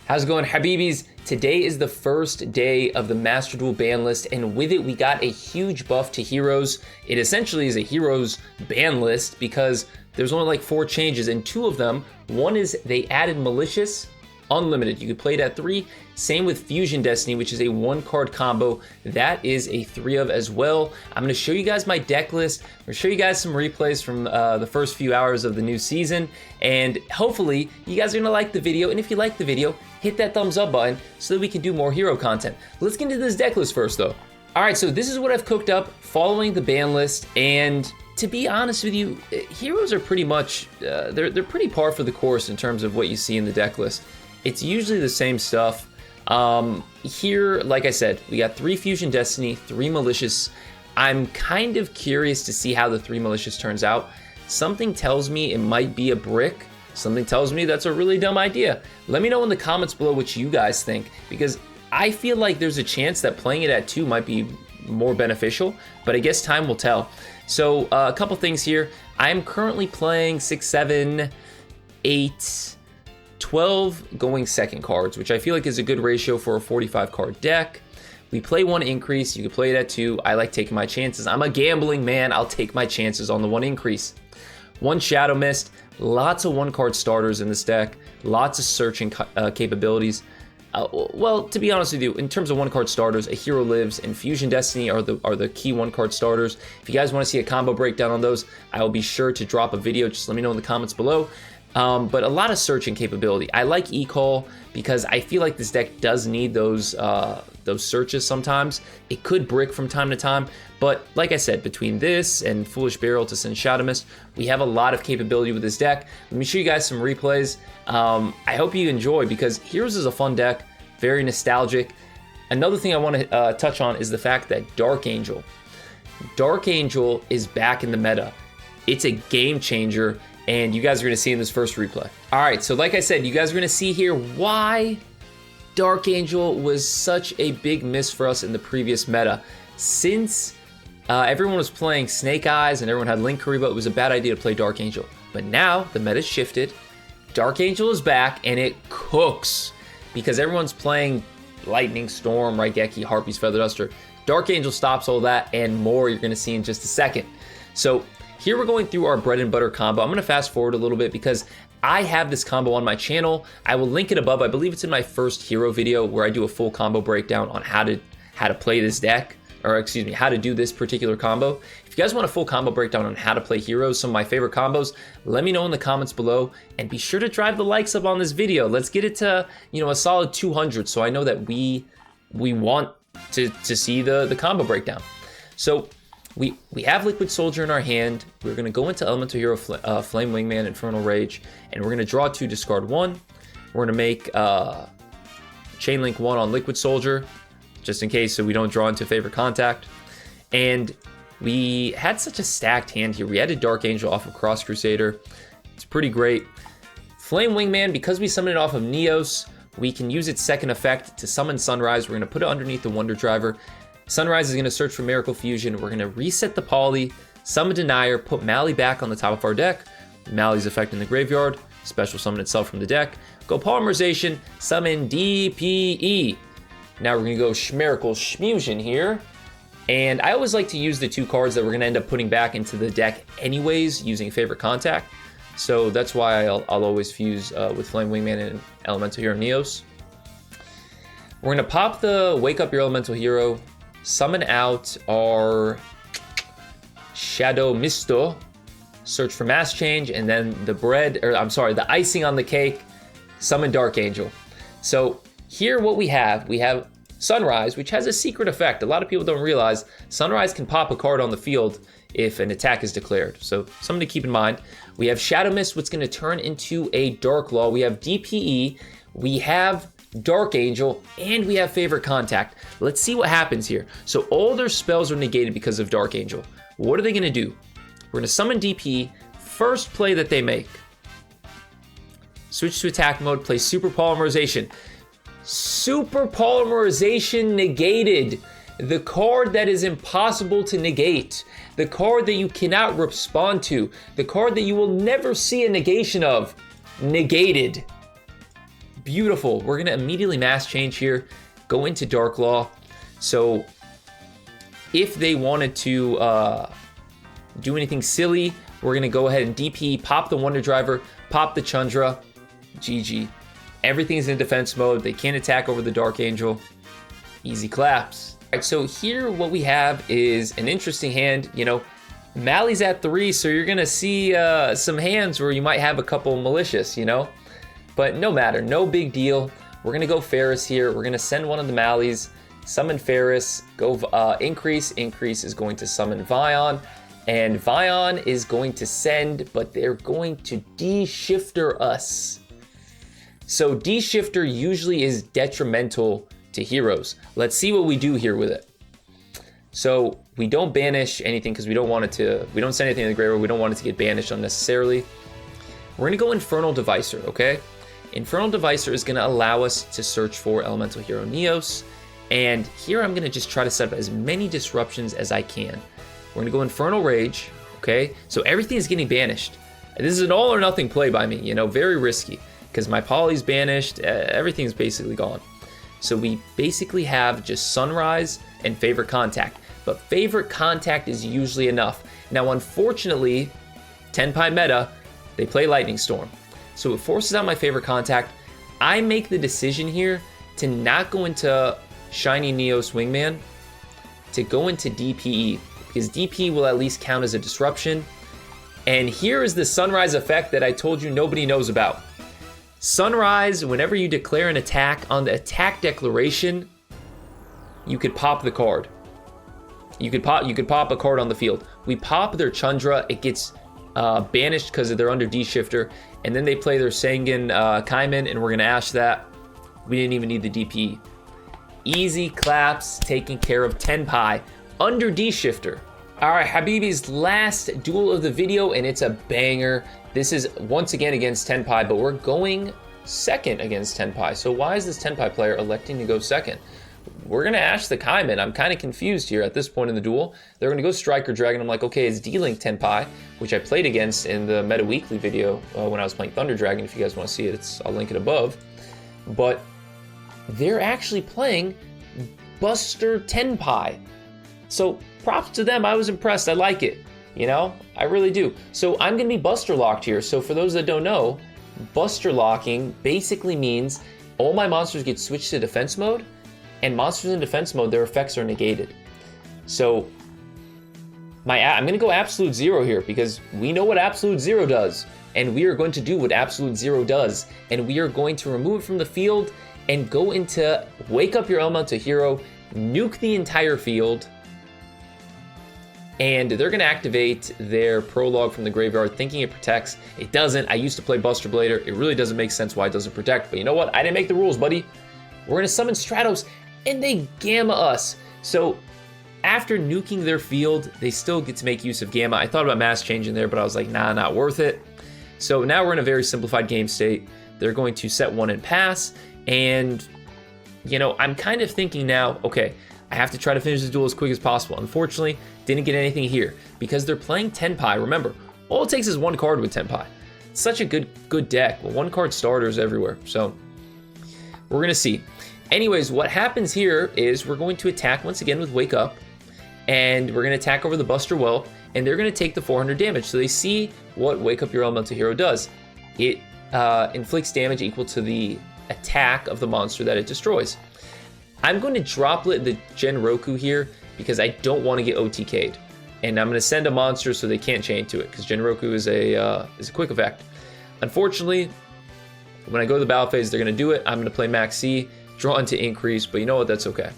How's it going, Habibis? Today is the first day of the Master Duel ban list, and with it we got a huge buff to heroes. It essentially is a heroes ban list because there's only like 4 changes, and 2 of them, one is they added Malicious, unlimited. You could play it at 3. Same with Fusion Destiny, which is a 1-card combo. That is a 3 of as well. I'm gonna show you guys my deck list. I'm gonna show you guys some replays from the first few hours of the new season, and hopefully you guys are gonna like the video. And if you like the video, hit that thumbs up button so that we can do more hero content. Let's get into this deck list first though. All right, so this is what I've cooked up following the ban list, and to be honest with you, heroes are pretty much, they're pretty par for the course in terms of what you see in the deck list. It's usually the same stuff. Here, like I said, we got 3 Fusion Destiny, 3 Malicious. I'm kind of curious to see how the 3 Malicious turns out. Something tells me it might be a brick. Something tells me that's a really dumb idea. Let me know in the comments below what you guys think, because I feel like there's a chance that playing it at 2 might be more beneficial, but I guess time will tell. So a couple things here. I'm currently playing 6, 7, 8, 12 going second cards, which I feel like is a good ratio for a 45 card deck. We play 1 increase. You can play it at 2. I like taking my chances. I'm a gambling man. I'll take my chances on the 1 increase. 1 Shadow Mist. Lots of 1-card starters in this deck. Lots of searching capabilities. Well, to be honest with you, in terms of 1-card starters, a Hero Lives and Fusion Destiny are the key 1-card starters. If you guys want to see a combo breakdown on those, I will be sure to drop a video. Just let me know in the comments below. But a lot of searching capability. I like E-Call because I feel like this deck does need those searches sometimes. It could brick from time to time, but like I said, between this and Foolish Burial to send Shadow Mist, we have a lot of capability with this deck. Let me show you guys some replays. I hope you enjoy, because Heroes is a fun deck, very nostalgic. Another thing I want to touch on is the fact that Dark Angel is back in the meta. It's a game changer, and you guys are going to see in this first replay. All right, so like I said, you guys are going to see here why Dark Angel was such a big miss for us in the previous meta. Since everyone was playing Snake Eyes and everyone had Link Kariba, it was a bad idea to play Dark Angel. But now the meta's shifted. Dark Angel is back, and it cooks because everyone's playing Lightning Storm, Raigeki, Harpy's Feather Duster. Dark Angel stops all that and more. You're going to see in just a second. So here we're going through our bread and butter combo. I'm going to fast forward a little bit because I have this combo on my channel. I will link it above. I believe it's in my first hero video where I do a full combo breakdown on how to play this deck, or excuse me, how to do this particular combo. If you guys want a full combo breakdown on how to play heroes, some of my favorite combos, let me know in the comments below, and be sure to drive the likes up on this video. Let's get it to, you know, a solid 200, so I know that we want to see the combo breakdown. So we have Liquid Soldier in our hand. We're going to go into Elemental Hero, Flame Wingman, Infernal Rage, and we're going to draw 2, discard 1. We're going to make Chain Link 1 on Liquid Soldier, just in case so we don't draw into favorite contact. And we had such a stacked hand here. We added Dark Angel off of Cross Crusader. It's pretty great. Flame Wingman, because we summoned it off of Neos, we can use its second effect to summon Sunrise. We're going to put it underneath the Wonder Driver. Sunrise is going to search for Miracle Fusion. We're going to reset the Poly, summon Denier, put Mally back on the top of our deck. Mally's effect in the graveyard, special summon itself from the deck. Go Polymerization, summon DPE. Now we're going to go Schmiracle Schmusion here. And I always like to use the 2 cards that we're going to end up putting back into the deck anyways, using favorite contact. So that's why I'll always fuse with Flame Wingman and Elemental Hero Neos. We're going to pop the Wake Up Your Elemental Hero, summon out our Shadow Misto, search for Mass Change, and then the icing on the cake, summon Dark Angel. So here what we have Sunrise, which has a secret effect. A lot of people don't realize Sunrise can pop a card on the field if an attack is declared. So something to keep in mind. We have Shadow Mist, what's going to turn into a Dark Law. We have DPE. We have Dark Angel, and we have favorite contact. Let's see what happens here. So all their spells are negated because of Dark Angel. What are they going to do? We're going to summon DPE. First play that they make, switch to attack mode, play Super Polymerization. Super Polymerization negated. The card that is impossible to negate. The card that you cannot respond to. The card that you will never see a negation of. Negated. Beautiful. We're gonna immediately mass change here, go into Dark Law. So if they wanted to do anything silly, we're gonna go ahead and DP, pop the Wonder Driver, pop the Chandra, GG. Everything's in defense mode. They can't attack over the Dark Angel. Easy claps. All right, so here what we have is an interesting hand. You know, Mally's at 3, so you're gonna see some hands where you might have a couple Malicious, you know? But no matter, no big deal. We're gonna go Ferris here. We're gonna send one of the Mallys, summon Ferris, go Increase. Increase is going to summon Vion, and Vion is going to send, but they're going to de-shifter us. So de-shifter usually is detrimental to heroes. Let's see what we do here with it. So we don't banish anything because we don't want it to, we don't send anything to the graveyard. We don't want it to get banished unnecessarily. We're gonna go Infernal Devicer, okay? Infernal Devicer is gonna allow us to search for Elemental Hero Neos. And here I'm gonna just try to set up as many disruptions as I can. We're gonna go Infernal Rage, okay? So everything is getting banished. This is an all or nothing play by me, you know, very risky because my Poly's banished, everything's basically gone. So we basically have just Sunrise and Favorite Contact, but Favorite Contact is usually enough. Now, unfortunately, Tenpai meta, they play Lightning Storm. So it forces out my Favorite Contact. I make the decision here to not go into Shiny Neos Wingman, to go into DPE, because DPE will at least count as a disruption. And here is the Sunrise effect that I told you nobody knows about. Sunrise, whenever you declare an attack, on the attack declaration, you could pop the card. You could pop a card on the field. We pop their Chandra, it gets banished because they're under D-Shifter, and then they play their Sangan Kaiman, and we're gonna Ash that. We didn't even need the DP. Easy claps, taking care of Tenpai under D-Shifter. All right, Habibi's last duel of the video, and it's a banger. This is once again against Tenpai, but we're going second against Tenpai. So why is this Tenpai player electing to go second? We're gonna Ash the Kaiman. I'm kind of confused here at this point in the duel. They're gonna go Striker Dragon. I'm like, okay, it's D-Link Tenpai, which I played against in the Meta Weekly video when I was playing Thunder Dragon. If you guys wanna see it, I'll link it above. But they're actually playing Buster Tenpai. So props to them, I was impressed, I like it. You know, I really do. So I'm gonna be Buster locked here. So for those that don't know, Buster locking basically means all my monsters get switched to defense mode, and monsters in defense mode, their effects are negated. So I'm gonna go Absolute Zero here because we know what Absolute Zero does, and we are going to do what Absolute Zero does, and we are going to remove it from the field and go into Wake Up Your Elemental Hero, nuke the entire field, and they're gonna activate their Prologue from the graveyard thinking it protects. It doesn't. I used to play Buster Blader. It really doesn't make sense why it doesn't protect, but you know what? I didn't make the rules, buddy. We're gonna summon Stratos, and they Gamma us. So after nuking their field, they still get to make use of Gamma. I thought about mass changing there, but I was like, nah, not worth it. So now we're in a very simplified game state. They're going to set one and pass, and you know, I'm kind of thinking now, okay, I have to try to finish this duel as quick as possible. Unfortunately, didn't get anything here because they're playing Tenpai. Remember, all it takes is one card with Tenpai. It's such a good deck. Well, one card starters everywhere. So we're gonna see. Anyways, what happens here is we're going to attack once again with Wake Up, and we're gonna attack over the Buster Whelp, and they're gonna take the 400 damage. So they see what Wake Up Your Elemental Hero does. It inflicts damage equal to the attack of the monster that it destroys. I'm going to droplet the Genroku here because I don't want to get OTK'd. And I'm going to send a monster so they can't chain to it because Genroku is a quick effect. Unfortunately, when I go to the battle phase, they're going to do it. I'm going to play Max C, draw into Increase, but you know what? That's okay.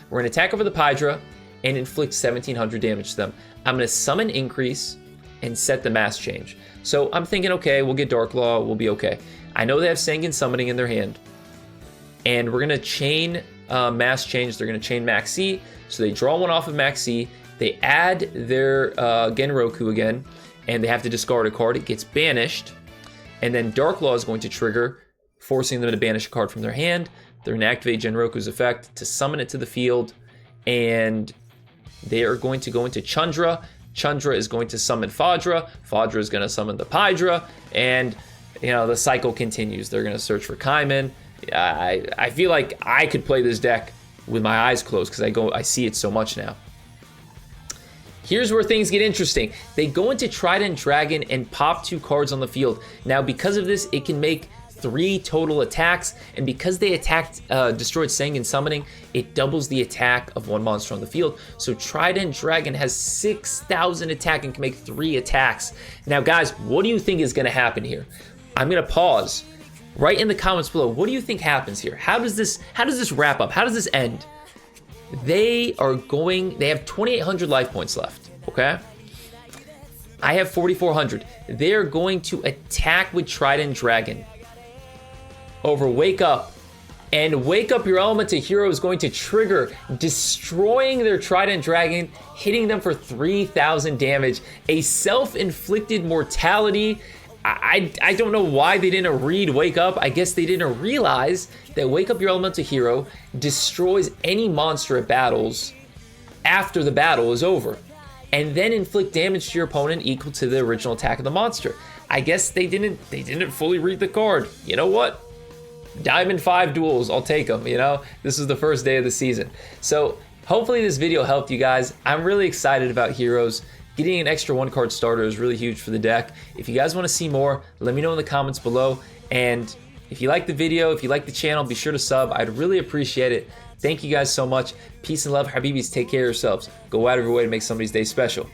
We're going to attack over the Pydra and inflict 1700 damage to them. I'm going to summon Increase and set the mass change. So I'm thinking, okay, we'll get Dark Law, we'll be okay. I know they have Sangan Summoning in their hand. And we're going to chain mass change. They're going to chain Max C. So they draw one off of Max C. They add their Genroku again, and they have to discard a card. It gets banished. And then Dark Law is going to trigger, forcing them to banish a card from their hand. They're going to activate Genroku's effect to summon it to the field. And they are going to go into Chandra. Chandra is going to summon Fadra. Fadra is going to summon the Pydra. And, you know, the cycle continues. They're going to search for Kaiman. I feel like I could play this deck with my eyes closed because I see it so much now. Here's where things get interesting. They go into Trident Dragon and pop 2 cards on the field. Now, because of this, it can make 3 total attacks, and because they attacked destroyed Sengen Summoning, it doubles the attack of 1 monster on the field. So Trident Dragon has 6,000 attack and can make 3 attacks. Now, guys, what do you think is going to happen here? I'm going to pause. Write in the comments below, what do you think happens here? How does this wrap up? How does this end? They have 2,800 life points left, okay? I have 4,400. They're going to attack with Trident Dragon over Wake Up. And Wake Up Your Elemental Hero is going to trigger, destroying their Trident Dragon, hitting them for 3,000 damage. A self-inflicted mortality. I don't know why they didn't read Wake Up. I guess they didn't realize that Wake Up Your Elemental Hero destroys any monster at battles after the battle is over, and then inflict damage to your opponent equal to the original attack of the monster. I guess they didn't fully read the card. You know what? Diamond 5 duels, I'll take them, you know? This is the first day of the season. So hopefully this video helped you guys. I'm really excited about Heroes. Getting an extra 1-card starter is really huge for the deck. If you guys want to see more, let me know in the comments below. And if you like the video, if you like the channel, be sure to sub. I'd really appreciate it. Thank you guys so much. Peace and love, Habibis. Take care of yourselves. Go out of your way to make somebody's day special.